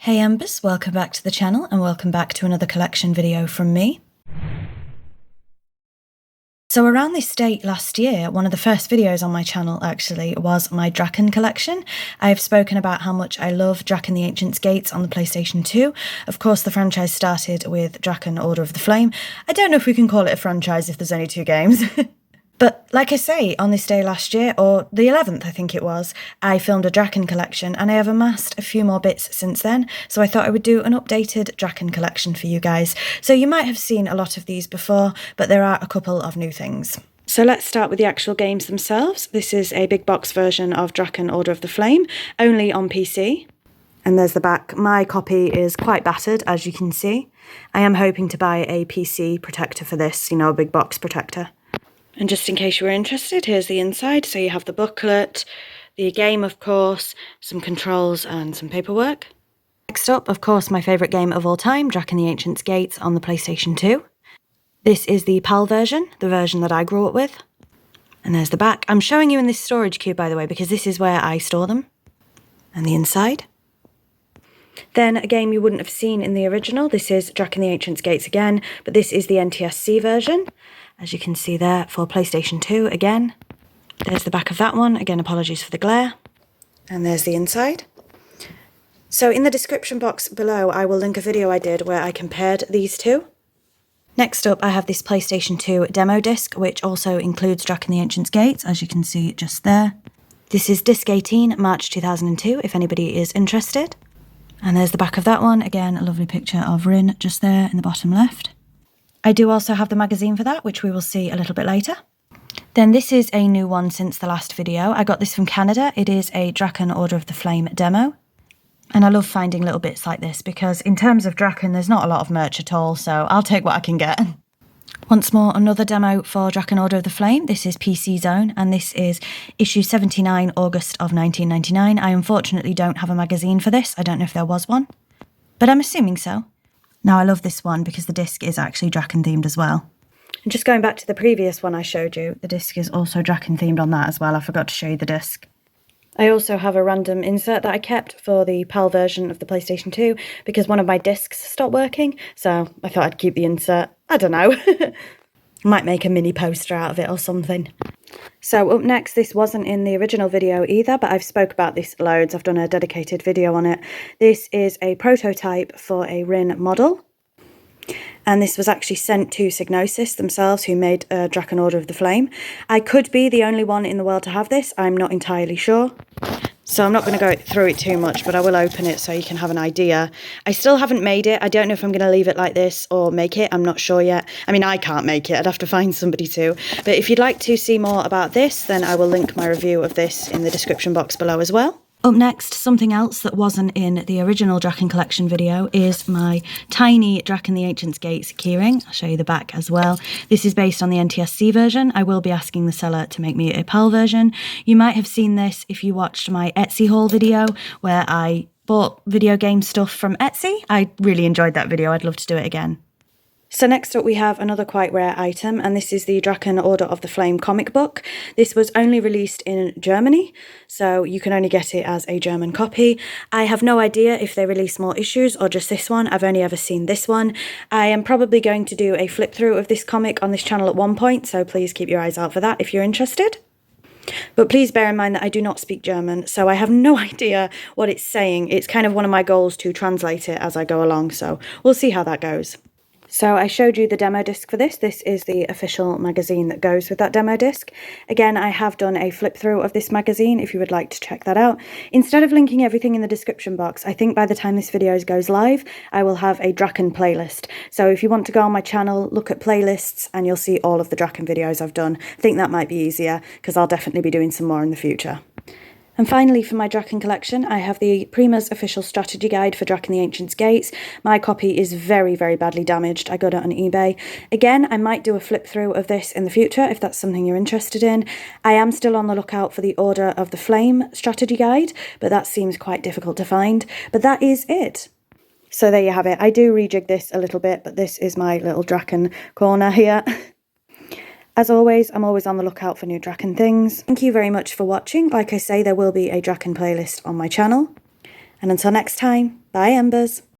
Hey EMbers, welcome back to the channel and welcome back to another collection video from me. So around this date last year, one of the first videos on my channel actually was my Drakan collection. I have spoken about how much I love Drakan the Ancient Gates on the PlayStation 2. Of course, the franchise started with Drakan Order of the Flame. I don't know if we can call it a franchise if there's only 2 games. But like I say, on this day last year, or the 11th I think it was, I filmed a Drakan collection and I have amassed a few more bits since then, so I thought I would do an updated Drakan collection for you guys. So you might have seen a lot of these before, but there are a couple of new things. So let's start with the actual games themselves. This is a big box version of Drakan Order of the Flame, only on PC. And there's the back. My copy is quite battered, as you can see. I am hoping to buy a PC protector for this, you know, a big box protector. And just in case you were interested, here's the inside. So you have the booklet, the game, of course, some controls and some paperwork. Next up, of course, my favourite game of all time, Drakan the Ancient Gates on the PlayStation 2. This is the PAL version, the version that I grew up with. And there's the back. I'm showing you in this storage cube, by the way, because this is where I store them. And the inside. Then a game you wouldn't have seen in the original. This is Drakan the Ancient Gates again, but this is the NTSC version. As you can see there, for PlayStation 2 again. There's the back of that one. Again, apologies for the glare. And there's the inside. So in the description box below, I will link a video I did where I compared these two. Next up, I have this PlayStation 2 demo disc, which also includes Drakan the Ancient Gates, as you can see just there. This is disc 18, March 2002, if anybody is interested. And there's the back of that one. Again, a lovely picture of Rin just there in the bottom left. I do also have the magazine for that, which we will see a little bit later. Then this is a new one since the last video. I got this from Canada. It is a Drakan Order of the Flame demo. And I love finding little bits like this because in terms of Drakan, there's not a lot of merch at all, so I'll take what I can get. Once more, another demo for Drakan Order of the Flame. This is PC Zone, and this is issue 79, August of 1999. I unfortunately don't have a magazine for this. I don't know if there was one, but I'm assuming so. Now, I love this one because the disc is actually Drakan themed as well. And just going back to the previous one I showed you, the disc is also Drakan themed on that as well. I forgot to show you the disc. I also have a random insert that I kept for the PAL version of the PlayStation 2 because one of my discs stopped working, so I thought I'd keep the insert. I don't know. Might make a mini poster out of it or something. So up next, this wasn't in the original video either, but I've spoke about this loads. I've done a dedicated video on it. This is a prototype for a Rin model. And this was actually sent to Psygnosis themselves, who made Drakan Order of the Flame. I could be the only one in the world to have this. I'm not entirely sure. So I'm not going to go through it too much, but I will open it so you can have an idea. I still haven't made it. I don't know if I'm going to leave it like this or make it. I'm not sure yet. I mean, I can't make it. I'd have to find somebody to. But if you'd like to see more about this, then I will link my review of this in the description box below as well. Up next, something else that wasn't in the original Drakan collection video is my tiny Drakan the Ancient Gates keyring. I'll show you the back as well. This is based on the NTSC version. I will be asking the seller to make me a PAL version. You might have seen this if you watched my Etsy haul video where I bought video game stuff from Etsy. I really enjoyed that video. I'd love to do it again. So next up we have another quite rare item, and this is the Drakan Order of the Flame comic book. This was only released in Germany, so you can only get it as a German copy. I have no idea if they release more issues or just this one. I've only ever seen this one. I am probably going to do a flip through of this comic on this channel at one point, so please keep your eyes out for that if you're interested. But please bear in mind that I do not speak German, so I have no idea what it's saying. It's kind of one of my goals to translate it as I go along, so we'll see how that goes. So I showed you the demo disc for this. This is the official magazine that goes with that demo disc. Again, I have done a flip through of this magazine if you would like to check that out. Instead of linking everything in the description box, I think by the time this video goes live, I will have a Drakan playlist. So if you want to go on my channel, look at playlists and you'll see all of the Drakan videos I've done. I think that might be easier because I'll definitely be doing some more in the future. And finally, for my Drakan collection, I have the Prima's official strategy guide for Drakan the Ancient Gates. My copy is very, very badly damaged. I got it on eBay. Again, I might do a flip through of this in the future if that's something you're interested in. I am still on the lookout for the Order of the Flame strategy guide, but that seems quite difficult to find. But that is it. So there you have it. I do rejig this a little bit, but this is my little Drakan corner here. As always, I'm always on the lookout for new Drakan things. Thank you very much for watching. Like I say, there will be a Drakan playlist on my channel. And until next time, bye Embers!